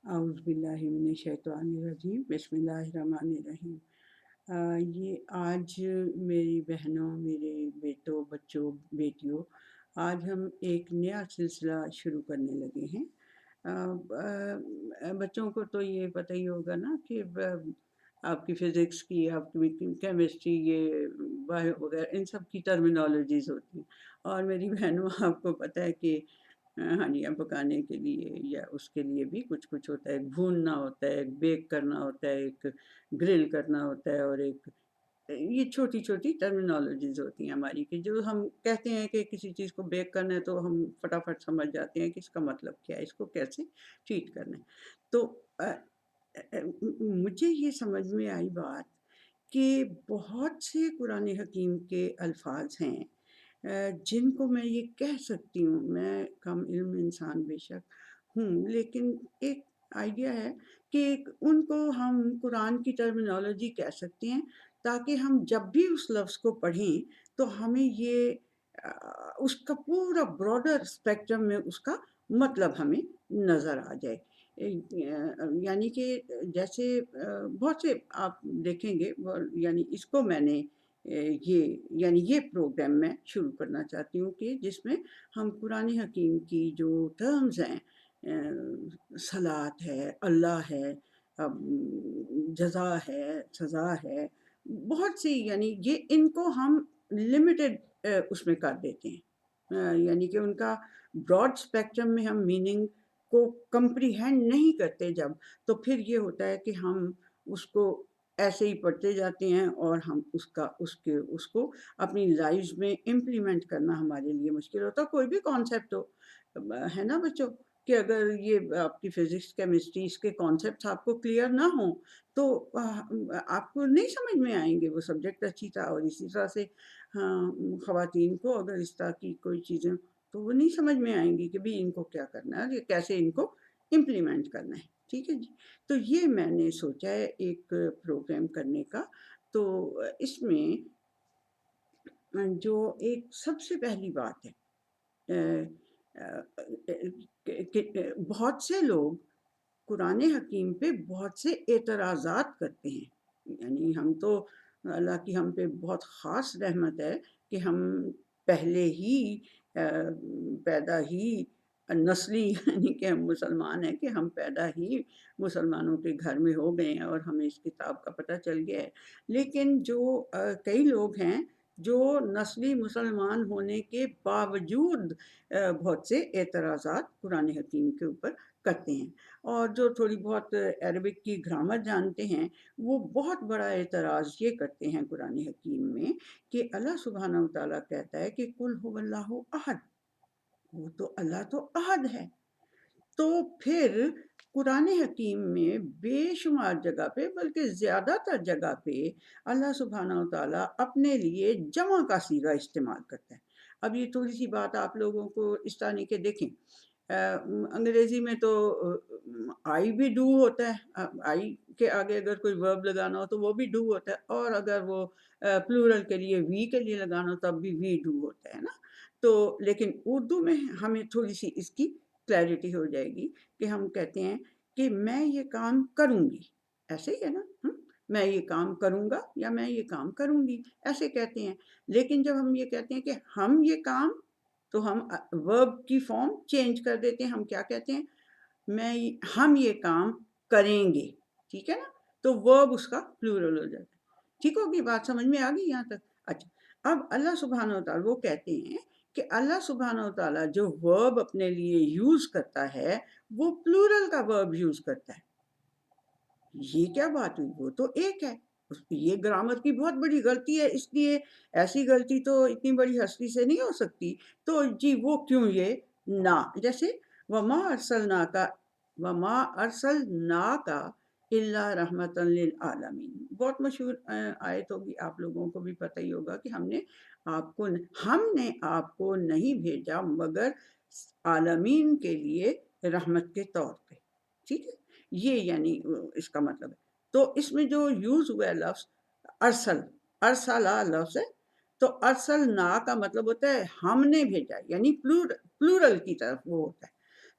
اعوذ باللہ من الشیطان الرجیم بسم اللہ الرحمن الرحیم۔ یہ آج میری بہنوں، میرے بیٹوں، بچوں، بیٹیوں، آج ہم ایک نیا سلسلہ شروع کرنے لگے ہیں۔ بچوں کو تو یہ پتہ ہی ہوگا نا کہ آپ کی فزکس کی، آپ کی کیمسٹری، یہ بایو وغیرہ، ان سب کی ٹرمینالوجیز ہوتی ہیں، اور میری بہنوں آپ کو پتہ ہے کہ ہانیاں پکانے کے لیے یا اس کے لیے بھی کچھ کچھ ہوتا ہے، ایک بھوننا ہوتا ہے، ایک بیک کرنا ہوتا ہے، ایک گرل کرنا ہوتا ہے، اور ایک یہ چھوٹی چھوٹی ٹرمینالوجیز ہوتی ہیں ہماری، کہ جو ہم کہتے ہیں کہ کسی چیز کو بیک کرنا ہے تو ہم فٹافٹ سمجھ جاتے ہیں کہ اس کا مطلب کیا ہے، اس کو کیسے ٹریٹ کرنا ہے۔ تو مجھے یہ سمجھ میں آئی بات کہ بہت سے قرآن حکیم کے الفاظ ہیں جن کو میں یہ کہہ سکتی ہوں، میں کم علم انسان بے شک ہوں، لیکن ایک آئیڈیا ہے کہ ان کو ہم قرآن کی ٹرمینالوجی کہہ سکتے ہیں، تاکہ ہم جب بھی اس لفظ کو پڑھیں تو ہمیں یہ اس کا پورا براڈر اسپیکٹرم میں اس کا مطلب ہمیں نظر آ جائے۔ یعنی کہ جیسے بہت سے آپ دیکھیں گے، یعنی اس کو میں نے یہ پروگرام میں شروع کرنا چاہتی ہوں کہ جس میں ہم قرآن حکیم کی جو ٹرمز ہیں، صلاۃ ہے، اللہ ہے، جزا ہے، سزا ہے، بہت سی، یعنی یہ ان کو ہم لمیٹڈ اس میں کر دیتے ہیں، یعنی کہ ان کا براڈ اسپیکٹرم میں ہم میننگ کو کمپریہینڈ نہیں کرتے جب، تو پھر یہ ہوتا ہے کہ ہم اس کو ایسے ہی پڑھتے جاتے ہیں، اور ہم اس کو اپنی لائف میں امپلیمنٹ کرنا ہمارے لیے مشکل ہوتا ہے۔ کوئی بھی کانسیپٹ ہو، ہے نا بچوں، کہ اگر یہ آپ کی فزکس کیمسٹری، اس کے کانسیپٹس آپ کو کلیئر نہ ہوں تو آپ کو نہیں سمجھ میں آئیں گے وہ سبجیکٹ اچھی طرح، اور اسی طرح سے خواتین کو اگر اس طرح کی کوئی چیزیں تو وہ نہیں سمجھ میں آئیں گی کہ بھی ان کو کیا کرنا ہے، کیسے ان کو امپلیمنٹ کرنا ہے۔ ٹھیک ہے جی، تو یہ میں نے سوچا ہے ایک پروگرام کرنے کا۔ تو اس میں جو ایک سب سے پہلی بات ہے کہ بہت سے لوگ قرآن حکیم پہ بہت سے اعتراضات کرتے ہیں، یعنی ہم تو، اللہ کی ہم پہ بہت خاص رحمت ہے کہ ہم پہلے ہی پیدا ہی نسلی یعنی کہ ہم مسلمان ہیں، کہ ہم پیدا ہی مسلمانوں کے گھر میں ہو گئے ہیں اور ہمیں اس کتاب کا پتہ چل گیا ہے۔ لیکن جو کئی لوگ ہیں جو نسلی مسلمان ہونے کے باوجود بہت سے اعتراضات قرآن حکیم کے اوپر کرتے ہیں، اور جو تھوڑی بہت عربک کی گرامر جانتے ہیں وہ بہت بڑا اعتراض یہ کرتے ہیں قرآن حکیم میں کہ اللہ سبحانہ و تعالیٰ کہتا ہے کہ قل هو اللہ احد، وہ تو اللہ تو احد ہے، تو پھر قرآن حکیم میں بے شمار جگہ پہ، بلکہ زیادہ تر جگہ پہ اللہ سبحانہ و تعالیٰ اپنے لیے جمع کا صیغہ استعمال کرتا ہے۔ اب یہ تھوڑی سی بات آپ لوگوں کو اس طرح کے دیکھیں، انگریزی میں تو آئی بھی ڈو ہوتا ہے، آئی کے آگے اگر کوئی ورب لگانا ہو تو وہ بھی ڈو ہوتا ہے، اور اگر وہ پلورل کے لیے وی کے لیے لگانا ہو تب بھی وی ڈو ہوتا ہے نا۔ تو لیکن اردو میں ہمیں تھوڑی سی اس کی کلیئرٹی ہو جائے گی کہ ہم کہتے ہیں کہ میں یہ کام کروں گی، ایسے ہی ہے نا، میں یہ کام کروں گا یا میں یہ کام کروں گی، ایسے کہتے ہیں۔ لیکن جب ہم یہ کہتے ہیں کہ ہم یہ کام، تو ہم ورب کی فارم چینج کر دیتے ہیں، ہم کیا کہتے ہیں، ہم یہ کام کریں گے، ٹھیک ہے نا، تو ورب اس کا پلورل ہو جاتا ہے۔ ٹھیک ہوگی بات، سمجھ میں آ گئی یہاں تک؟ اچھا، اب اللہ سبحانہ و تعالیٰ وہ کہتے ہیں کہ اللہ سبحانہ و تعالیٰ جو ورب اپنے لیے یوز کرتا ہے وہ پلورل کا ورب یوز کرتا ہے۔ یہ کیا بات ہوئی، وہ تو ایک ہے، یہ گرامر کی بہت بڑی غلطی ہے، اس لیے ایسی غلطی تو اتنی بڑی ہستی سے نہیں ہو سکتی، تو جی وہ کیوں یہ نہ، جیسے وما ارسلناکا الا رحمتا للعالمین، بہت مشہور آیت ہوگی، آپ لوگوں کو بھی پتہ ہی ہوگا کہ ہم نے آپ کو نہیں بھیجا مگر عالمین کے لیے رحمت کے طور پہ، ٹھیک ہے، یہ یعنی اس کا مطلب ہے۔ تو اس میں جو یوز ہوا ہے لفظ ارسلہ لفظ ہے، تو ارسلنا کا مطلب ہوتا ہے ہم نے بھیجا، یعنی پلورل کی طرف وہ ہوتا ہے۔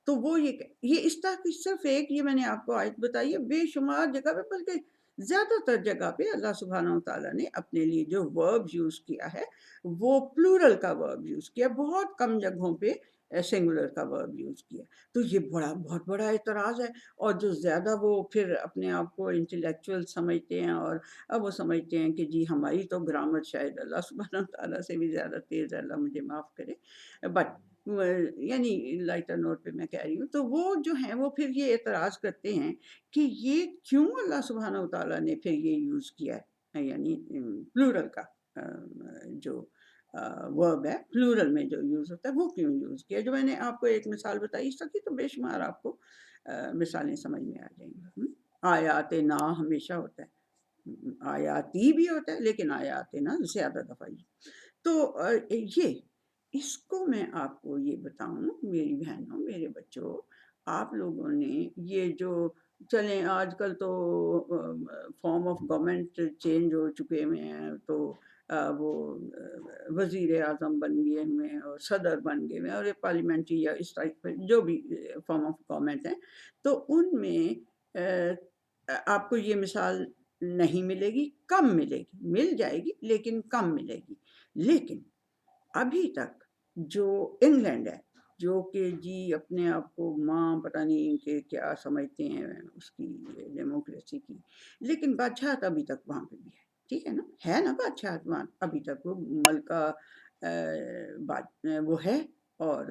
تو وہ یہ اس طرح کی صرف ایک یہ میں نے آپ کو آیت بتائی ہے، بے شمار جگہ پہ، بلکہ زیادہ تر جگہ پہ اللہ سبحانہ وتعالیٰ نے اپنے لیے جو ورب یوز کیا ہے وہ پلورل کا ورب یوز کیا، بہت کم جگہوں پہ سنگولر کا ورب یوز کیا۔ تو یہ بہت بڑا اعتراض ہے، اور جو زیادہ وہ پھر اپنے آپ کو انٹلیکچوئل سمجھتے ہیں، اور اب وہ سمجھتے ہیں کہ جی ہماری تو گرامر شاید اللہ سبحانہ وتعالیٰ سے بھی زیادہ تیز ہے، اللہ مجھے معاف کرے، بٹ یعنی لائٹر نوٹ پہ میں کہہ رہی ہوں، تو وہ جو ہیں وہ پھر یہ اعتراض کرتے ہیں کہ یہ کیوں اللہ سبحانہ وتعالیٰ نے پھر یہ یوز کیا ہے، یعنی پلورل کا جو ورب ہے، پلورل میں جو یوز ہوتا ہے وہ کیوں یوز کیا۔ جو میں نے آپ کو ایک مثال بتائی، اس طرح کی تو بے شمار آپ کو مثالیں سمجھ میں آ جائیں گی۔ آیات نا ہمیشہ ہوتا ہے، آیاتی بھی ہوتا ہے، لیکن آیات نا زیادہ دفعہ تو یہ اس کو میں آپ کو یہ بتاؤں، میری بہنوں، میرے بچوں، آپ لوگوں نے یہ جو چلیں آج کل تو فارم آف گورنمنٹ چینج ہو چکے ہوئے ہیں، تو وہ وزیر اعظم بن گئے ہوئے ہیں اور صدر بن گئے ہوئے ہیں، اور یہ پارلیمنٹری یا اس ٹائپ پہ جو بھی فارم آف گورنمنٹ ہیں، تو ان میں آپ کو یہ مثال نہیں ملے گی، کم ملے گی، مل جائے گی لیکن کم ملے گی۔ لیکن ابھی تک جو انگلینڈ ہے، جو کہ جی اپنے آپ کو ماں پتہ نہیں کہ کیا سمجھتے ہیں اس کی ڈیموکریسی کی، لیکن بادشاہت ابھی تک وہاں پہ بھی ٹھیک ہے نا، بادشاہت وہاں ابھی تک وہ ملکہ وہ ہے، اور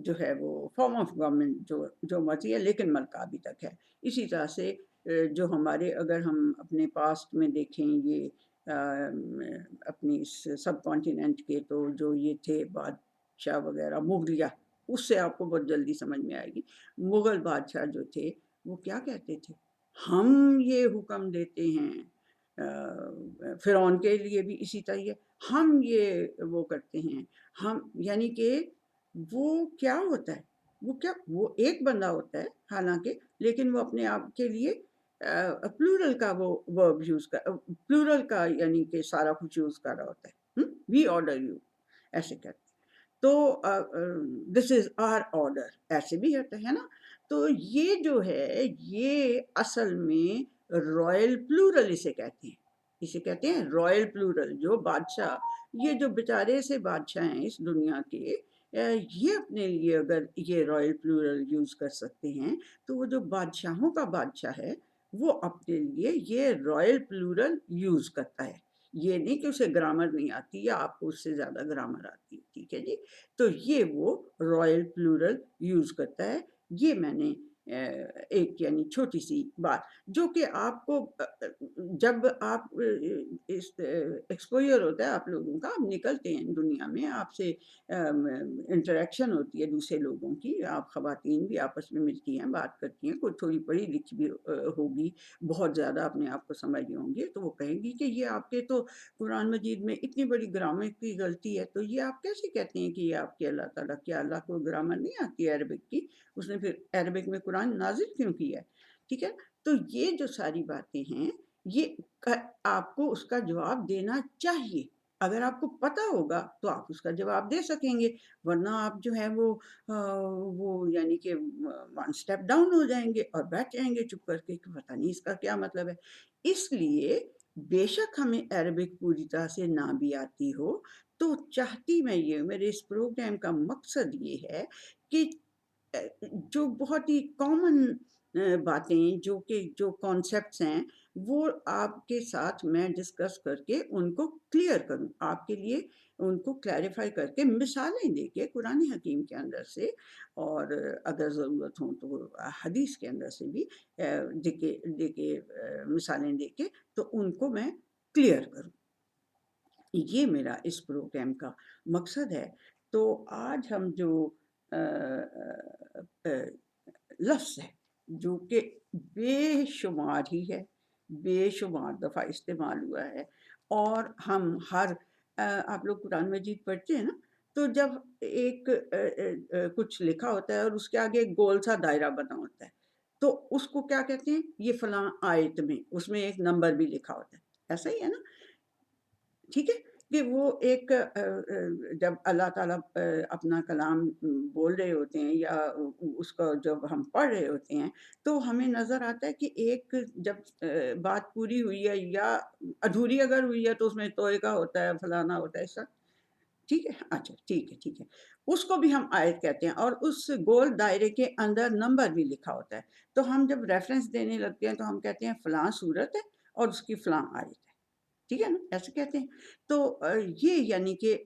جو ہے وہ فارم آف گورنمنٹ جو مرضی ہے، لیکن ملکہ ابھی تک ہے۔ اسی طرح سے جو ہمارے اگر ہم اپنے پاسٹ میں دیکھیں یہ اپنی اس سب کانٹیننٹ کے، تو جو یہ تھے بادشاہ وغیرہ مغلیہ، اس سے آپ کو بہت جلدی سمجھ میں آئے گی۔ مغل بادشاہ جو تھے وہ کیا کہتے تھے؟ ہم یہ حکم دیتے ہیں، فرعون کے لیے بھی اسی طرح ہے، ہم یہ وہ کرتے ہیں، ہم یعنی کہ وہ کیا ہوتا ہے، وہ ایک بندہ ہوتا ہے حالانکہ، لیکن وہ اپنے آپ کے لیے پلورل کا وہ ورب یوز کر، پلورل کا یعنی کہ سارا کچھ یوز کر رہا ہوتا ہے، وی آرڈر یو، ایسے کہتے ہیں۔ تو دس از آر آرڈر، ایسے بھی ہوتا ہے نا۔ تو یہ جو ہے یہ اصل میں رائل پلورل اسے کہتے ہیں رائل پلورل۔ جو بادشاہ، یہ جو بیچارے سے بادشاہ ہیں اس دنیا کے، یہ اپنے لیے اگر یہ رائل پلورل یوز کر سکتے ہیں، تو وہ جو بادشاہوں کا بادشاہ ہے وہ اپنے لیے یہ رائل پلورل یوز کرتا ہے۔ یہ نہیں کہ اسے گرامر نہیں آتی یا آپ کو اس سے زیادہ گرامر آتی، ٹھیک ہے جی، تو یہ وہ رائل پلورل یوز کرتا ہے۔ یہ میں نے ایک یعنی چھوٹی سی بات جو کہ آپ کو جب آپ ایکسپوئر ہوتا ہے آپ لوگوں کا، آپ نکلتے ہیں دنیا میں، آپ سے انٹریکشن ہوتی ہے دوسرے لوگوں کی، آپ خواتین بھی آپس میں ملتی ہیں، بات کرتی ہیں، کوئی تھوڑی پڑھی لکھی بھی ہوگی، بہت زیادہ اپنے آپ کو سمجھ رہی ہوں گی، تو وہ کہیں گی کہ یہ آپ کے تو قرآن مجید میں اتنی بڑی گرامر کی غلطی ہے، تو یہ آپ کیسے کہتے ہیں کہ یہ آپ کے اللہ تعالیٰ، کیا اللہ کو گرامر نہیں آتی ہے عربک کی؟ اس نے پھر عربک میں قرآن نازل کیوں کیا ہے؟ ٹھیک ہے، تو یہ جو ساری باتیں ہیں، یہ آپ کو اس کا جواب دینا چاہیے۔ اگر آپ کو پتہ ہوگا تو آپ اس کا جواب دے سکیں گے، ورنہ آپ جو ہے وہ یعنی کہ ون سٹیپ ڈاؤن ہو جائیں گے اور بیٹھ جائیں گے چپ کر کے کہ پتہ نہیں اس کا کیا مطلب ہے۔ اس لیے بے شک ہمیں عربک پوری طرح سے نہ بھی آتی ہو، تو چاہتی میں یہ، میرے اس پروگرام کا مقصد یہ ہے کہ جو بہت ہی کامن باتیں، جو کانسیپٹس ہیں، وہ آپ کے ساتھ میں ڈسکس کر کے ان کو کلیئر کروں، آپ کے لیے ان کو کلیریفائی کر کے، مثالیں دے کے قرآن حکیم کے اندر سے، اور اگر ضرورت ہوں تو حدیث کے اندر سے بھی دے کے مثالیں دے کے، تو ان کو میں کلیئر کروں۔ یہ میرا اس پروگرام کا مقصد ہے۔ تو آج ہم جو لفظ ہے جو کہ بے شمار ہی ہے، بے شمار دفعہ استعمال ہوا ہے، اور ہم آپ لوگ قرآن مجید پڑھتے ہیں نا، تو جب ایک کچھ لکھا ہوتا ہے اور اس کے آگے ایک گول سا دائرہ بنا ہوتا ہے، تو اس کو کیا کہتے ہیں؟ یہ فلاں آیت میں، اس میں ایک نمبر بھی لکھا ہوتا ہے، ایسا ہی ہے نا، ٹھیک ہے۔ کہ وہ ایک جب اللہ تعالیٰ اپنا کلام بول رہے ہوتے ہیں یا اس کو جب ہم پڑھ رہے ہوتے ہیں تو ہمیں نظر آتا ہے کہ ایک جب بات پوری ہوئی ہے یا ادھوری اگر ہوئی ہے تو اس میں توئے کا ہوتا ہے، فلانا ہوتا ہے، ایسا ٹھیک ہے، اچھا ٹھیک ہے، اس کو بھی ہم آیت کہتے ہیں اور اس گول دائرے کے اندر نمبر بھی لکھا ہوتا ہے، تو ہم جب ریفرنس دینے لگتے ہیں تو ہم کہتے ہیں فلاں صورت ہے اور اس کی فلاں آیت ہے، ٹھیک ہے نا، ایسے کہتے ہیں۔ تو یہ یعنی کہ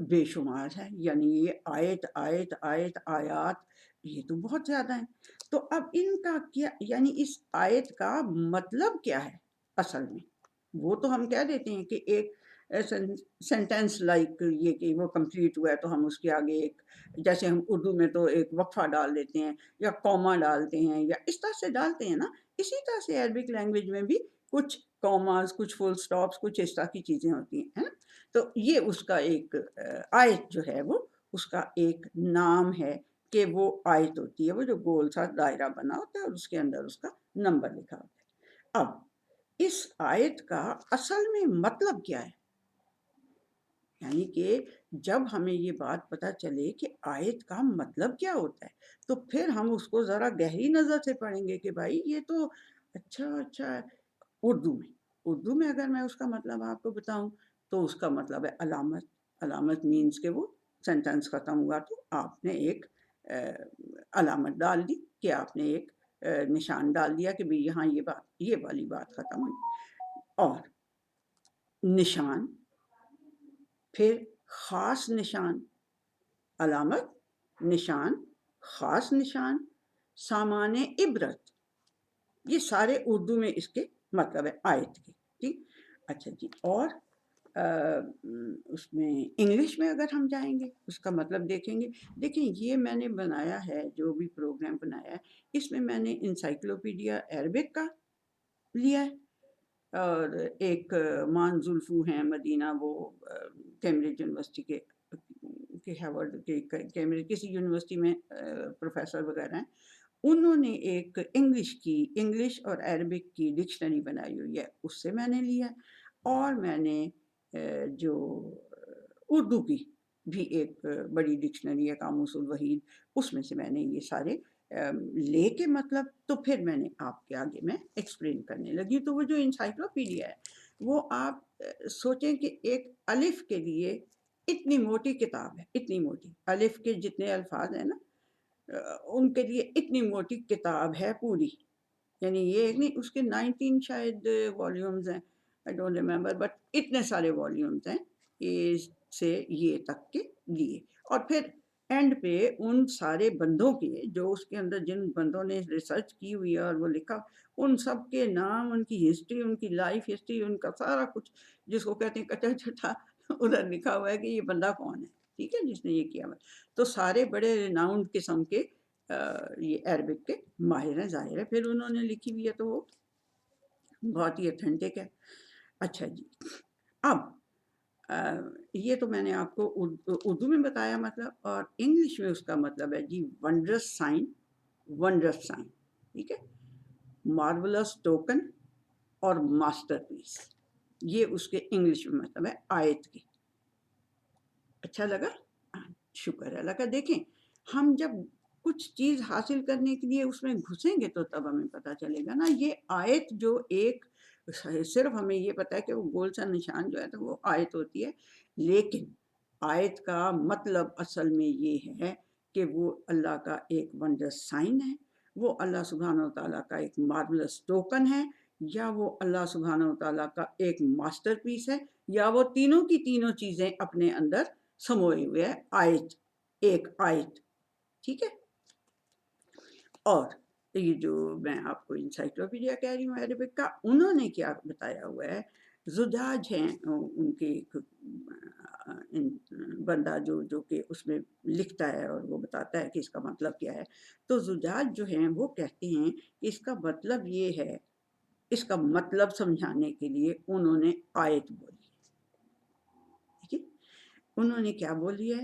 بے شمار ہے، یعنی یہ آیت آیت آیت آیات یہ تو بہت زیادہ ہیں۔ تو اب ان کا کیا یعنی اس آیت کا مطلب کیا ہے اصل میں؟ وہ تو ہم کہہ دیتے ہیں کہ ایک سینٹینس لائک یہ کہ وہ کمپلیٹ ہوا ہے تو ہم اس کے آگے ایک جیسے ہم اردو میں تو ایک وقفہ ڈال دیتے ہیں یا کوما ڈالتے ہیں یا اس طرح سے ڈالتے ہیں نا، اسی طرح سے عربک لینگویج میں بھی کچھ کوماز، کچھ فل سٹاپس، کچھ اس طرح کی چیزیں ہوتی ہیں، ہے نا؟ تو یہ اس کا ایک آیت جو ہے وہ اس کا ایک نام ہے کہ وہ آیت ہوتی ہے، وہ جو گول سا دائرہ بنا ہوتا ہے اور اس کے اندر اس کا نمبر لکھا ہوتا ہے۔ اب اس آیت کا اصل میں مطلب کیا ہے؟ یعنی کہ جب ہمیں یہ بات پتہ چلے کہ آیت کا مطلب کیا ہوتا ہے تو پھر ہم اس کو ذرا گہری نظر سے پڑھیں گے کہ بھائی یہ تو اچھا اردو میں اگر میں اس کا مطلب آپ کو بتاؤں تو اس کا مطلب ہے علامت۔ علامت مینس کہ وہ سینٹنس ختم ہوا تو آپ نے ایک علامت ڈال دی کہ آپ نے ایک نشان ڈال دیا کہ بھئی یہاں یہ والی بات ختم ہوئی۔ اور نشان، پھر خاص نشان، علامت، نشان، خاص نشان، سامان عبرت، یہ سارے اردو میں اس کے مطلب ہے آیت کے، ٹھیک۔ اچھا جی، اور اس میں انگلش میں اگر ہم جائیں گے اس کا مطلب دیکھیں گے۔ دیکھیں یہ میں نے بنایا ہے، جو بھی پروگرام بنایا ہے اس میں میں نے انسائکلوپیڈیا عربک کا لیا ہے اور ایک مان زلفو ہیں مدینہ، وہ کیمبرج یونیورسٹی کے ہیورڈ کے کیمبرج کسی یونیورسٹی میں پروفیسر وغیرہ ہیں، انہوں نے ایک انگلش اور عربک کی ڈکشنری بنائی ہوئی ہے، اس سے میں نے لیا، اور میں نے جو اردو کی بھی ایک بڑی ڈکشنری ہے قاموس الوحید، اس میں سے میں نے یہ سارے لے کے مطلب تو پھر میں نے آپ کے آگے میں ایکسپلین کرنے لگی۔ تو وہ جو انسائکلوپیڈیا ہے وہ آپ سوچیں کہ ایک الف کے لیے اتنی موٹی کتاب ہے، اتنی موٹی، الف کے جتنے الفاظ ہیں نا ان کے لیے اتنی موٹی کتاب ہے پوری، یعنی یہ ایک نہیں، اس کے 19 شاید والیومز ہیں، I don't remember، بٹ اتنے سارے والیومز ہیں اے سے یہ تک کے لیے۔ اور پھر اینڈ پہ ان سارے بندوں کے جو اس کے اندر جن بندوں نے ریسرچ کی ہوئی ہے اور وہ لکھا، ان سب کے نام، ان کی ہسٹری، ان کی لائف ہسٹری، ان کا سارا کچھ جس کو کہتے ہیں کچا چھٹا ادھر لکھا ہوا ہے کہ یہ بندہ کون ہے، ٹھیک ہے، جس نے یہ کیا ہوا ہے۔ تو سارے بڑے ریناؤنڈ قسم کے یہ عربک کے ماہر ہیں، ظاہر ہے پھر انہوں نے لکھی ہوئی ہے تو وہ بہت ہی اتھینٹک ہے۔ اچھا جی، اب یہ تو میں نے آپ کو اردو میں بتایا مطلب، اور انگلش میں اس کا مطلب ہے جی ونڈرس سائن، ونڈرس سائن، ٹھیک ہے، مارولس ٹوکن اور ماسٹر پیس، یہ اس کے انگلش میں مطلب ہے آیت کی۔ اچھا لگا؟ شکر ہے اللہ کا۔ دیکھیں ہم جب کچھ چیز حاصل کرنے کے لیے اس میں گھسیں گے تو تب ہمیں پتہ چلے گا نا۔ یہ آیت جو ایک صرف ہمیں یہ پتہ ہے کہ وہ گول سا نشان جو ہے تو وہ آیت ہوتی ہے، لیکن آیت کا مطلب اصل میں یہ ہے کہ وہ اللہ کا ایک ونڈرس سائن ہے، وہ اللہ سبحانہ و تعالیٰ کا ایک مارولس ٹوکن ہے، یا وہ اللہ سبحانہ و تعالیٰ کا ایک ماسٹر پیس ہے، یا وہ تینوں کی تینوں چیزیں اپنے اندر سموئے ہوئے ہے آیت، ایک آیت، ٹھیک ہے۔ اور یہ جو میں آپ کو انسائکلوپیڈیا کہہ رہی ہوں عربک کا، انہوں نے کیا بتایا ہوا ہے، زجاج ہیں ان کے ایک بندہ جو کہ اس میں لکھتا ہے اور وہ بتاتا ہے کہ اس کا مطلب کیا ہے، تو زجاج جو ہیں وہ کہتے ہیں کہ اس کا مطلب یہ ہے، اس کا مطلب سمجھانے کے لیے انہوں نے آیت بولی، ٹھیک ہے۔ انہوں نے کیا بولی ہے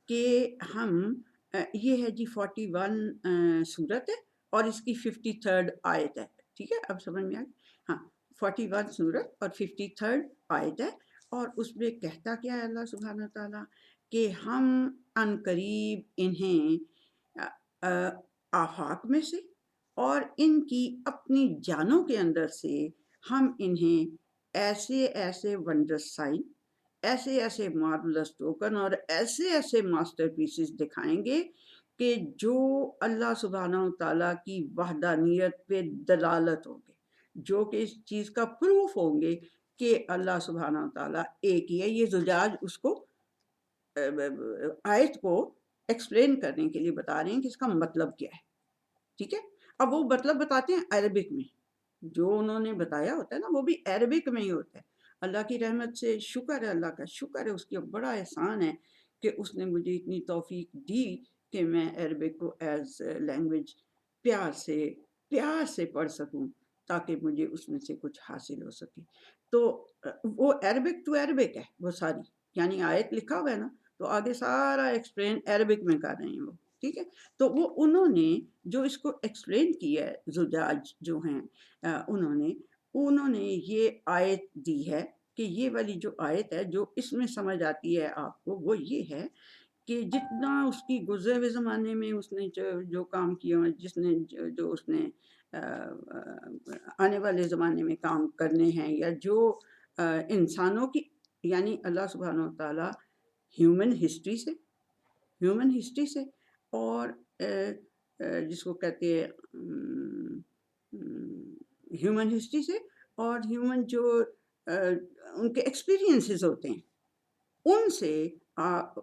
کہ ہم یہ ہے جی 41 سورت ہے اور اس کی 53 آیت ہے، ٹھیک ہے، اب سمجھ میں آ گئی، ہاں 41 سورت اور 53 آیت ہے، اور اس میں کہتا کیا ہے اللہ سبحانہ تعالیٰ کہ ہم عنقریب انہیں آفاق میں سے اور ان کی اپنی جانوں کے اندر سے ہم انہیں ایسے ایسے ونڈرس سائن، ایسے ایسے مارولس ٹوکن اور ایسے ایسے ماسٹر پیسز دکھائیں گے کہ جو اللہ سبحانہ تعالیٰ کی وحدانیت پہ دلالت ہوں گے، جو کہ اس چیز کا پروف ہوں گے کہ اللہ سبحانہ تعالیٰ ایک ہی ہے۔ یہ زجاج اس کو آیت کو ایکسپلین کرنے کے لیے بتا رہے ہیں کہ اس کا مطلب کیا ہے، ٹھیک ہے۔ اب وہ مطلب بتاتے ہیں عربک میں، جو انہوں نے بتایا ہوتا ہے نا وہ بھی عربک میں ہی ہوتا ہے۔ اللہ کی رحمت سے شکر ہے، اللہ کا شکر ہے، اس کی بڑا احسان ہے کہ اس نے مجھے اتنی توفیق دی کہ میں عربک کو ایز لینگویج پیار سے پڑھ سکوں تاکہ مجھے اس میں سے کچھ حاصل ہو سکے۔ تو وہ عربک ٹو عربک ہے وہ ساری، یعنی آیت لکھا ہوا ہے نا تو آگے سارا ایکسپلین عربک میں کر رہے ہیں وہ، ٹھیک ہے۔ تو وہ انہوں نے جو اس کو ایکسپلین کیا ہے، زجاج جو ہیں انہوں نے یہ آیت دی ہے کہ یہ والی جو آیت ہے جو اس میں سمجھ آتی ہے آپ کو وہ یہ ہے کہ جتنا اس کی گزرے ہوئے زمانے میں اس نے جو کام کیا ہے، جو اس نے آنے والے زمانے میں کام کرنے ہیں، یا جو انسانوں کی، یعنی اللہ سبحانہ تعالیٰ ہیومن ہسٹری سے اور جس کو کہتے ہیں ہیومن ہسٹری سے اور ہیومن جو ان کے ایکسپیرینسز ہوتے ہیں ان سے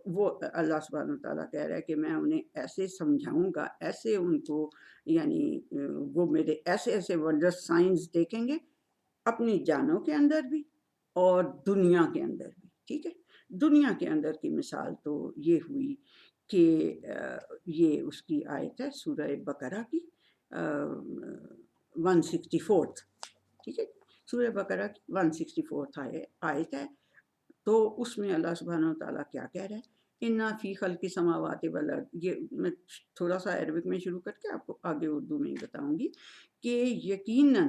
وہ اللہ سبحانہ تعالیٰ کہہ رہا ہے کہ میں انہیں ایسے سمجھاؤں گا، ایسے ان کو، یعنی وہ میرے ایسے ایسے ونڈرس سائنس دیکھیں گے اپنی جانوں کے اندر بھی اور دنیا کے اندر بھی، ٹھیک ہے۔ دنیا کے اندر کی مثال تو یہ ہوئی کہ یہ اس کی آیت ہے سورہ بقرہ کی 164، ٹھیک ہے، سورہ بقرہ کی 164 آیت ہے۔ تو اس میں اللہ سبحانہ تعالیٰ کیا کہہ رہا ہے، اِنَّ فِي خَلْقِ السَّمَاوَاتِ وَالْأَرْضِ، یہ میں تھوڑا سا عربک میں شروع کر کے آپ کو آگے اردو میں بتاؤں گی کہ یقیناً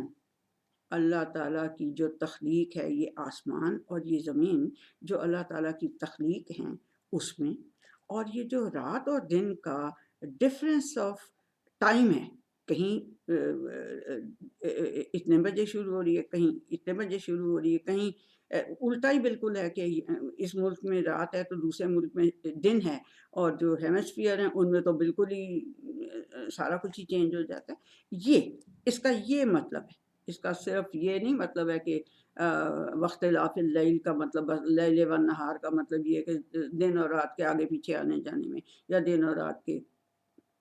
اللہ تعالیٰ کی جو تخلیق ہے، یہ آسمان اور یہ زمین جو اللہ تعالیٰ کی تخلیق ہیں اس میں، اور یہ جو رات اور دن کا ڈفرینس آف ٹائم ہے، کہیں اتنے بجے شروع ہو رہی ہے، کہیں اتنے بجے شروع ہو رہی ہے، کہیں الٹا ہی بالکل ہے کہ اس ملک میں رات ہے تو دوسرے ملک میں دن ہے، اور جو ہیمسفیئر ہیں ان میں تو بالکل ہی سارا کچھ ہی چینج ہو جاتا ہے۔ یہ اس کا یہ مطلب ہے، اس کا صرف یہ نہیں مطلب ہے کہ واختلاف اللیل کا مطلب لیل و نہار کا مطلب یہ ہے کہ دن اور رات کے آگے پیچھے آنے جانے میں، یا دن اور رات کے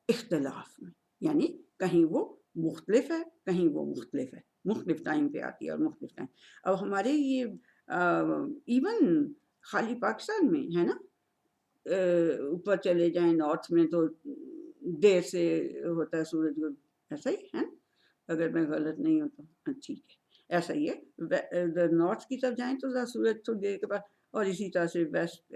اختلاف میں، یعنی کہیں وہ مختلف ہے کہیں وہ مختلف ہے، مختلف ٹائم پہ آتی ہے اور مختلف ٹائم۔ اب ہمارے یہ ایون خالی پاکستان میں ہے نا، اوپر چلے جائیں نارتھ میں تو دیر سے ہوتا ہے سورج، ایسا ہی ہے نا، اگر میں غلط نہیں ہوتا، ٹھیک ہے ایسا ہی ہے۔ نارتھ کی طرف جائیں تو ذرا سورج تھوڑی دیر کے بعد، اور اسی طرح سے ویسٹ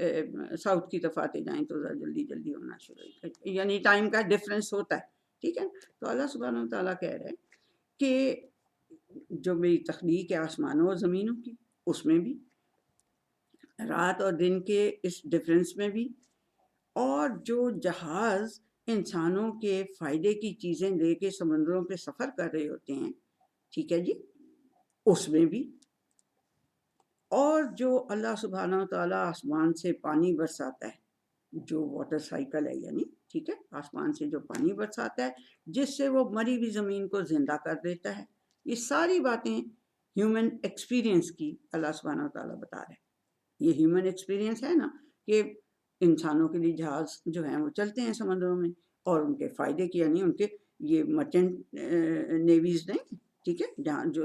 ساؤتھ کی طرف آتے جائیں تو ذرا جلدی جلدی ہونا شروع، یعنی ٹائم کا ڈفرینس ہوتا ہے، ٹھیک ہے۔ تو اللہ سبحانہ تعالیٰ کہہ رہے ہیں کہ جو میری تخلیق ہے آسمانوں اور زمینوں کی، اس میں بھی، رات اور دن کے اس ڈفرینس میں بھی، اور جو جہاز انسانوں کے فائدے کی چیزیں لے کے سمندروں پہ سفر کر رہے ہوتے ہیں، ٹھیک ہے جی، اس میں بھی، اور جو اللہ سبحانہ تعالیٰ آسمان سے پانی برساتا ہے، جو واٹر سائیکل ہے، یعنی ٹھیک ہے، آسمان سے جو پانی برساتا ہے جس سے وہ مری ہوئی زمین کو زندہ کر دیتا ہے، یہ ساری باتیں ہیومن ایکسپیرینس کی اللہ سبحانہ تعالیٰ بتا رہے ہیں۔ یہ ہیومن ایکسپیرینس ہے نا کہ انسانوں کے لیے جہاز جو ہیں وہ چلتے ہیں سمندروں میں، اور ان کے فائدے کی، یعنی ان کے یہ مرچنٹ نیویز نہیں، ٹھیک ہے، جہاں جو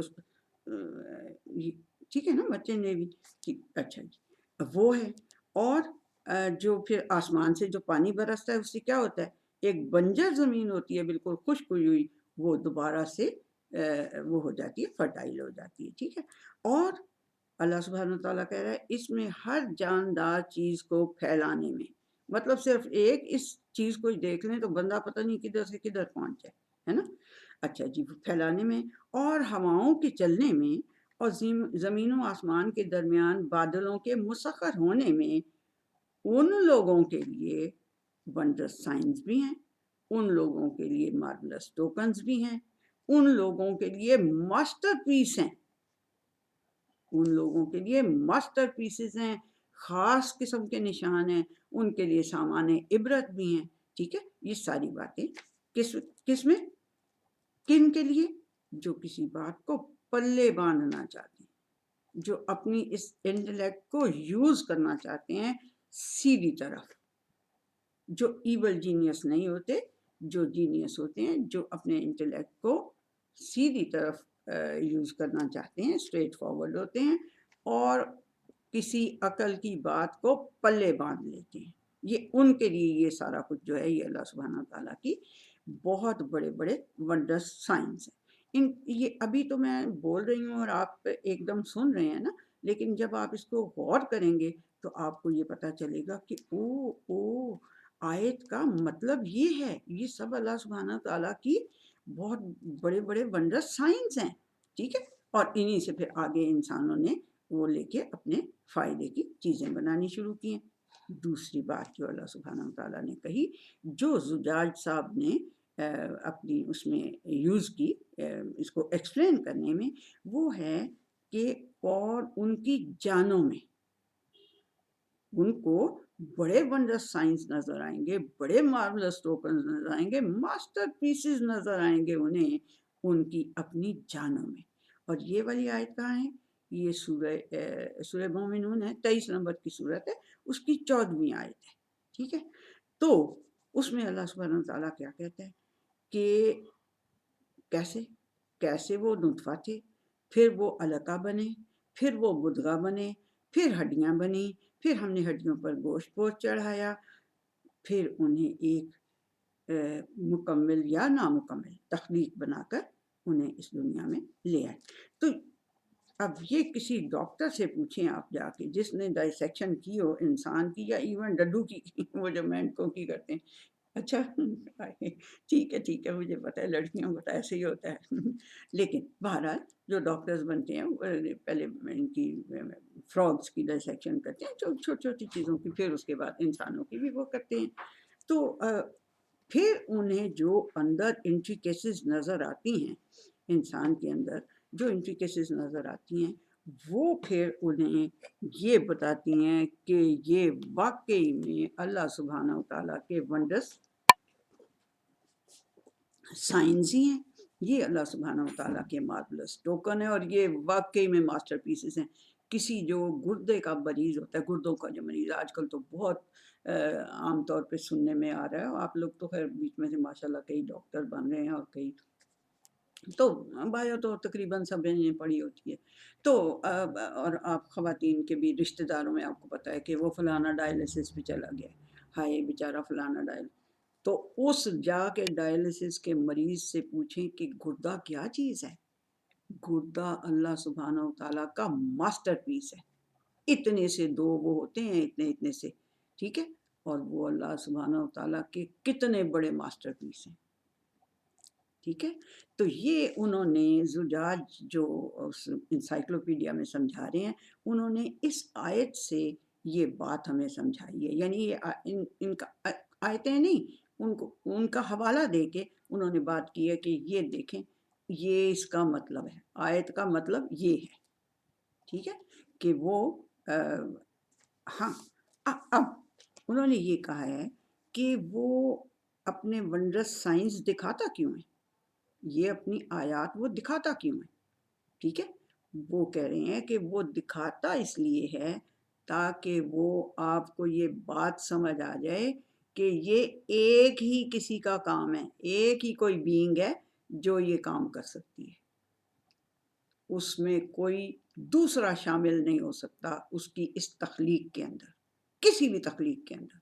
ٹھیک ہے نا، مرچنٹ نیوی، اچھا جی وہ ہے۔ اور جو پھر آسمان سے جو پانی برستا ہے اس سے کیا ہوتا ہے، ایک بنجر زمین ہوتی ہے بالکل خشک ہوئی، وہ دوبارہ سے وہ ہو جاتی ہے، فرٹائل ہو جاتی ہے، ٹھیک ہے۔ اور اللہ سبحانہ تعالیٰ کہہ رہا ہے اس میں ہر جاندار چیز کو پھیلانے میں، مطلب صرف ایک اس چیز کو دیکھ لیں تو بندہ پتہ نہیں کدھر سے کدھر پہنچ جائے، ہے نا، اچھا جی، پھیلانے میں اور ہواؤں کے چلنے میں اور زمین و آسمان کے درمیان بادلوں کے مسخر ہونے میں ان لوگوں کے لیے ونڈرس سائنس بھی ہیں، ان لوگوں کے لیے مارولس ٹوکنز بھی ہیں، ان لوگوں کے لیے ماسٹر پیس ہیں، ان لوگوں کے لیے ماسٹر پیسز ہیں، خاص قسم کے نشان ہیں، ان کے لیے سامان عبرت بھی ہیں. ٹھیک ہے، یہ ساری باتیں کس میں، کن کے لیے؟ جو کسی بات کو پلے باندھنا چاہتے ہیں، جو اپنی اس انٹلیکٹ کو یوز کرنا چاہتے ہیں سیدھی طرف، جو ایول جینیس نہیں ہوتے، جو جینیس ہوتے ہیں جو اپنے انٹلیکٹ کو سیدھی طرف یوز کرنا چاہتے ہیں، اسٹریٹ فارورڈ ہوتے ہیں اور کسی عقل کی بات کو پلے باندھ لیتے ہیں. یہ ان کے لیے یہ سارا کچھ جو ہے یہ اللہ سبحانہ تعالیٰ کی بہت بڑے بڑے ونڈرس سائنس ہیں. یہ ابھی تو میں بول رہی ہوں اور آپ ایک دم سن رہے ہیں نا، لیکن جب آپ اس کو غور کریں گے تو آپ کو یہ پتہ چلے گا کہ او آیت کا مطلب یہ ہے، یہ سب اللہ سبحانہ تعالیٰ کی بہت بڑے بڑے ونڈرس سائنس ہیں. ٹھیک ہے، اور انہی سے پھر آگے انسانوں نے وہ لے کے اپنے فائدے کی چیزیں بنانی شروع کی ہیں. دوسری بات جو اللہ سبحانہ تعالیٰ نے کہی، جو زجاج صاحب نے اپنی اس میں یوز کی اس کو ایکسپلین کرنے میں، وہ ہے کہ اور ان کی جانوں میں ان کو بڑے ونڈرس سائنس نظر آئیں گے، بڑے مارولس ٹوکنز نظر آئیں گے، ماسٹر پیسز نظر آئیں گے انہیں ان کی اپنی جانوں میں. اور یہ والی آیت کہاں ہے؟ یہ سورہ مومنون ہے، 23 نمبر کی سورت ہے، اس کی 14ویں آیت ہے. ٹھیک ہے، تو اس میں اللہ سبحانہ تعالیٰ کیا کہتا ہے کہ کیسے وہ نطفہ تھے، پھر وہ علقہ بنے، پھر وہ مدغہ بنے، پھر ہڈیاں بنی، پھر ہم نے ہڈیوں پر گوشت پوش چڑھایا، پھر انہیں ایک مکمل یا نامکمل تخلیق بنا کر انہیں اس دنیا میں لے آئے. تو اب یہ کسی ڈاکٹر سے پوچھیں آپ جا کے جس نے ڈائسیکشن کی ہو انسان کی یا ایون ڈڈو کی وہ جو مینڈکوں کی کرتے ہیں. اچھا ٹھیک ہے مجھے پتہ ہے لڑکیوں کو تو ایسے ہی ہوتا ہے لیکن بہرحال جو ڈاکٹرز بنتے ہیں پہلے ان کی فراگس کی ڈائسیکشن کرتے ہیں، چھوٹی چھوٹی چیزوں کی، پھر اس کے بعد انسانوں کی بھی وہ کرتے ہیں. تو پھر انہیں جو اندر انٹریکیسز نظر آتی ہیں، انسان کے اندر جو انٹریکیسز نظر آتی ہیں وہ پھر انہیں یہ بتاتی ہیں کہ یہ واقعی میں اللہ سبحانہ تعالیٰ کے ونڈرس سائنس ہی ہیں، یہ اللہ سبحانہ تعالیٰ کے مارولس ٹوکن ہے، اور یہ واقعی میں ماسٹر پیسز ہیں. کسی جو گردے کا مریض ہوتا ہے، گردوں کا جو مریض آج کل تو بہت عام طور پہ سننے میں آ رہا ہے، آپ لوگ تو خیر بیچ میں سے ماشاءاللہ کئی ڈاکٹر بن رہے ہیں اور کئی تو بایو تو تقریباً سب نے پڑھی ہوتی ہے. تو اور آپ خواتین کے بھی رشتہ داروں میں آپ کو پتہ ہے کہ وہ فلانا ڈائلسس پہ چلا گیا، ہائے بیچارہ فلانا تو اس جا کے ڈائلسس کے مریض سے پوچھیں کہ گردہ کیا چیز ہے. گردہ اللہ سبحانہ و تعالیٰ کا ماسٹر پیس ہے. اتنے سے دو وہ ہوتے ہیں، اتنے سے، ٹھیک ہے، اور وہ اللہ سبحانہ و تعالیٰ کے کتنے بڑے ماسٹر پیس ہیں. ٹھیک ہے، تو یہ انہوں نے زجاج جو انسائکلوپیڈیا میں سمجھا رہے ہیں، انہوں نے اس آیت سے یہ بات ہمیں سمجھائی ہے. یعنی یہ ان کا آیتیں نہیں، ان کا حوالہ دے کے انہوں نے بات کی ہے کہ یہ دیکھیں یہ اس کا مطلب ہے، آیت کا مطلب یہ ہے. ٹھیک ہے کہ وہ ہاں اب انہوں نے یہ کہا ہے کہ وہ اپنے ونڈرس سائنس دکھاتا کیوں ہے، یہ اپنی آیات وہ دکھاتا کیوں ہے. ٹھیک ہے، وہ کہہ رہے ہیں کہ وہ دکھاتا اس لیے ہے تاکہ وہ آپ کو یہ بات سمجھ آ جائے کہ یہ ایک ہی کسی کا کام ہے، ایک ہی کوئی بینگ ہے جو یہ کام کر سکتی ہے، اس میں کوئی دوسرا شامل نہیں ہو سکتا اس کی اس تخلیق کے اندر، کسی بھی تخلیق کے اندر،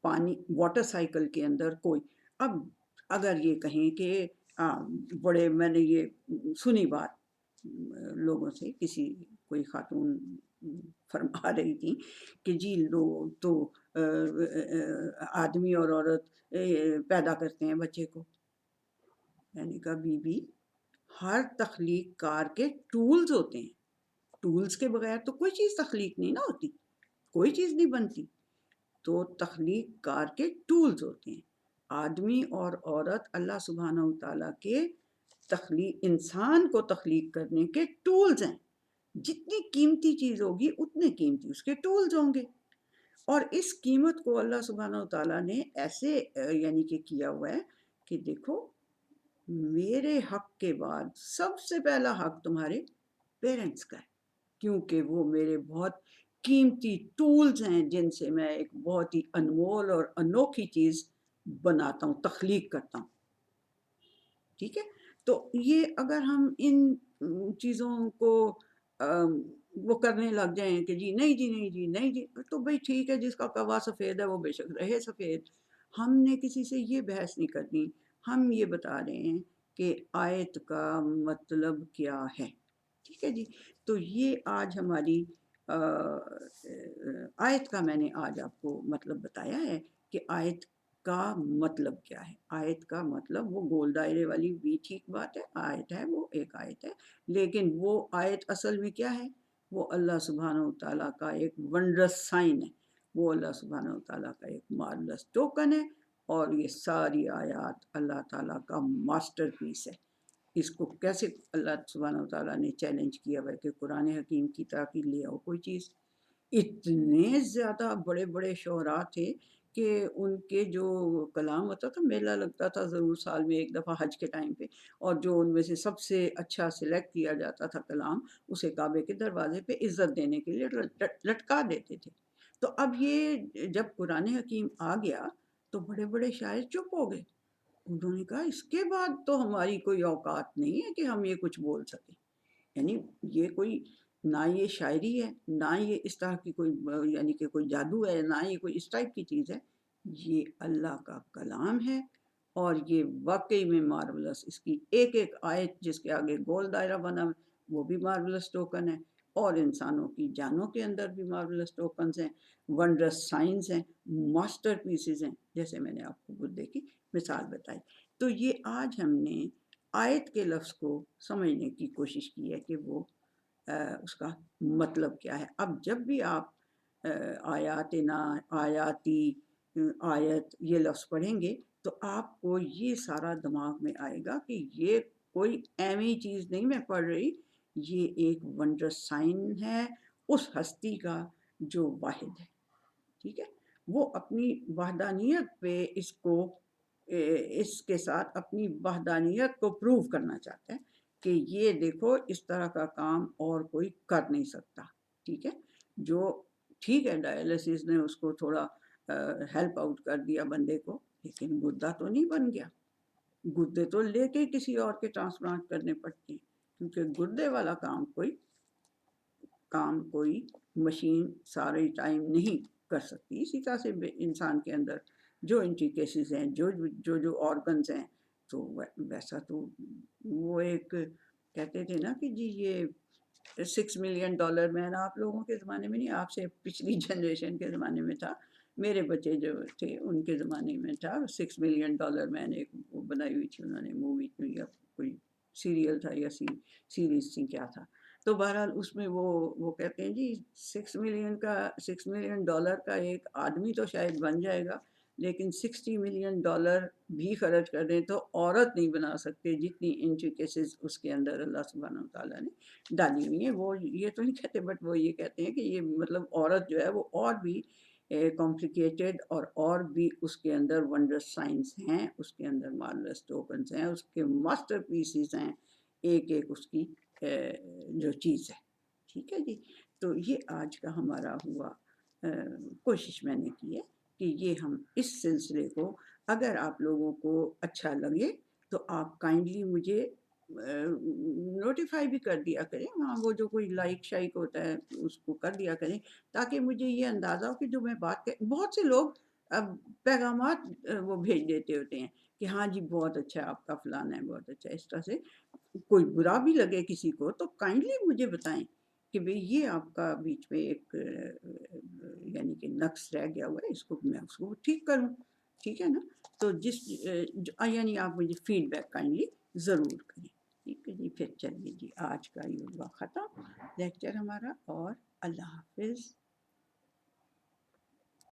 پانی واٹر سائیکل کے اندر کوئی. اب اگر یہ کہیں کہ بڑے میں نے یہ سنی بات لوگوں سے، کسی کوئی خاتون فرما رہی تھی کہ جی لوگ تو آدمی اور عورت پیدا کرتے ہیں بچے کو. میں نے کہا بی ہر تخلیق کار کے ٹولز ہوتے ہیں. ٹولز کے بغیر تو کوئی چیز تخلیق نہیں نہ ہوتی، کوئی چیز نہیں بنتی. تو تخلیق کار کے ٹولز ہوتے ہیں. آدمی اور عورت اللہ سبحانہ و تعالیٰ کے انسان کو تخلیق کرنے کے ٹولز ہیں. جتنی قیمتی چیز ہوگی اتنے قیمتی اس کے ٹولز ہوں گے. اور اس قیمت کو اللہ سبحانہ و تعالیٰ نے ایسے یعنی کہ کیا ہوا ہے کہ دیکھو، میرے حق کے بعد سب سے پہلا حق تمہارے پیرنٹس کا ہے، کیونکہ وہ میرے بہت قیمتی ٹولز ہیں جن سے میں ایک بہت ہی انمول اور انوکھی چیز بناتا ہوں، تخلیق کرتا ہوں. ٹھیک ہے. تو یہ اگر ہم ان چیزوں کو وہ کرنے لگ جائیں کہ جی نہیں جی نہیں جی نہیں جی، تو بھئی ٹھیک ہے، جس کا کوا سفید ہے وہ بے شک رہے سفید. ہم نے کسی سے یہ بحث نہیں کرنی. ہم یہ بتا رہے ہیں کہ آیت کا مطلب کیا ہے. ٹھیک ہے جی. تو یہ آج ہماری آیت کا میں نے آج آپ کو مطلب بتایا ہے کہ آیت کا مطلب کیا ہے. آیت کا مطلب وہ گول دائرے والی بھی ٹھیک بات ہے، آیت ہے، وہ ایک آیت ہے، لیکن وہ آیت اصل میں کیا ہے؟ وہ اللہ سبحانہ و تعالیٰ کا ایک ونڈرس سائن ہے، وہ اللہ سبحانہ و تعالیٰ کا ایک مارولس ٹوکن ہے. اور یہ ساری آیات اللہ تعالیٰ کا ماسٹر پیس ہے. اس کو کیسے اللہ سبحانہ و تعالیٰ نے چیلنج کیا ہوا ہے کہ قرآن حکیم کی طرح لے آؤ کوئی چیز. اتنے زیادہ بڑے بڑے شعراء تھے کہ ان کے جو کلام ہوتا تھا، میلہ لگتا تھا ضرور سال میں ایک دفعہ حج کے ٹائم پہ، اور جو ان میں سے سب سے اچھا سلیکٹ کیا جاتا تھا کلام، اسے کعبے کے دروازے پہ عزت دینے کے لیے لٹکا دیتے تھے. تو اب یہ جب قرآن حکیم آ گیا تو بڑے بڑے شاعر چپ ہو گئے. انہوں نے کہا اس کے بعد تو ہماری کوئی اوقات نہیں ہے کہ ہم یہ کچھ بول سکیں. یعنی یہ کوئی نہ یہ شاعری ہے، نہ یہ اس طرح کی کوئی یعنی کہ کوئی جادو ہے، نہ یہ کوئی اس ٹائپ کی چیز ہے. یہ اللہ کا کلام ہے اور یہ واقعی میں مارولس. اس کی ایک ایک آیت جس کے آگے گول دائرہ بنا وہ بھی مارولس ٹوکن ہے، اور انسانوں کی جانوں کے اندر بھی مارولس ٹوکنز ہیں، ونڈرس سائنز ہیں، ماسٹر پیسز ہیں، جیسے میں نے آپ کو بدھے کی مثال بتائی. تو یہ آج ہم نے آیت کے لفظ کو سمجھنے کی کوشش کی ہے کہ وہ اس کا مطلب کیا ہے. اب جب بھی آپ آیاتنا، آیاتی، آیت یہ لفظ پڑھیں گے تو آپ کو یہ سارا دماغ میں آئے گا کہ یہ کوئی ایویں چیز نہیں میں پڑھ رہی، یہ ایک ونڈر سائن ہے اس ہستی کا جو واحد ہے. ٹھیک ہے. وہ اپنی وحدانیت پہ اس کے ساتھ اپنی وحدانیت کو پروو کرنا چاہتا ہے کہ یہ دیکھو اس طرح کا کام اور کوئی کر نہیں سکتا. ٹھیک ہے. جو ٹھیک ہے ڈائلسس نے اس کو تھوڑا ہیلپ آؤٹ کر دیا بندے کو، لیکن گردہ تو نہیں بن گیا. گردے تو لے کے کسی اور کے ٹرانسپلانٹ کرنے پڑتے ہیں، کیونکہ گردے والا کام کوئی مشین سارے ٹائم نہیں کر سکتی. اسی طرح سے انسان کے اندر جو انٹریکیسز ہیں، جو آرگنز ہیں، تو ویسا تو وہ ایک کہتے تھے نا کہ جی یہ $6 ملین مین آپ لوگوں کے زمانے میں نہیں، آپ سے پچھلی جنریشن کے زمانے میں تھا. میرے بچے جو تھے ان کے زمانے میں تھا $6 ملین مین. ایک وہ بنائی ہوئی تھی انہوں نے مووی، یا کوئی سیریل تھا یا سیریز تھی کیا تھا. تو بہرحال اس میں وہ کہتے ہیں جی $6 ملین کا ایک آدمی تو شاید بن جائے گا، لیکن $60 ملین بھی خرچ کر دیں تو عورت نہیں بنا سکتے جتنی انٹریکیسز اس کے اندر اللہ سبحانہ و تعالیٰ نے ڈالی ہوئی ہیں. وہ یہ تو نہیں کہتے، بٹ وہ یہ کہتے ہیں کہ یہ مطلب عورت جو ہے وہ اور بھی کمپلیکیٹڈ اور بھی اس کے اندر ونڈر سائنس ہیں، اس کے اندر مارولس ٹوکنز ہیں، اس کے ماسٹر پیسز ہیں، ایک ایک اس کی جو چیز ہے. ٹھیک ہے جی. تو یہ آج کا ہمارا ہوا کوشش میں نے کی ہے کہ یہ ہم اس سلسلے کو اگر آپ لوگوں کو اچھا لگے تو آپ کائنڈلی مجھے نوٹیفائی بھی کر دیا کریں. ہاں وہ جو کوئی لائک شائک ہوتا ہے اس کو کر دیا کریں، تاکہ مجھے یہ اندازہ ہو کہ جو میں بات کر. بہت سے لوگ پیغامات وہ بھیج دیتے ہوتے ہیں کہ ہاں جی بہت اچھا آپ کا فلانا ہے، بہت اچھا. اس طرح سے کوئی برا بھی لگے کسی کو تو کائنڈلی مجھے بتائیں کہ بھئی یہ آپ کا بیچ میں ایک یعنی کہ نقص رہ گیا ہوا ہے، اس کو میں اس کو ٹھیک کروں. ٹھیک ہے نا. تو یعنی آپ مجھے فیڈ بیک کائنڈلی ضرور کریں. ٹھیک ہے جی، پھر چلیے جی آج کا یہ ہوا ختم لیکچر ہمارا، اور اللہ حافظ۔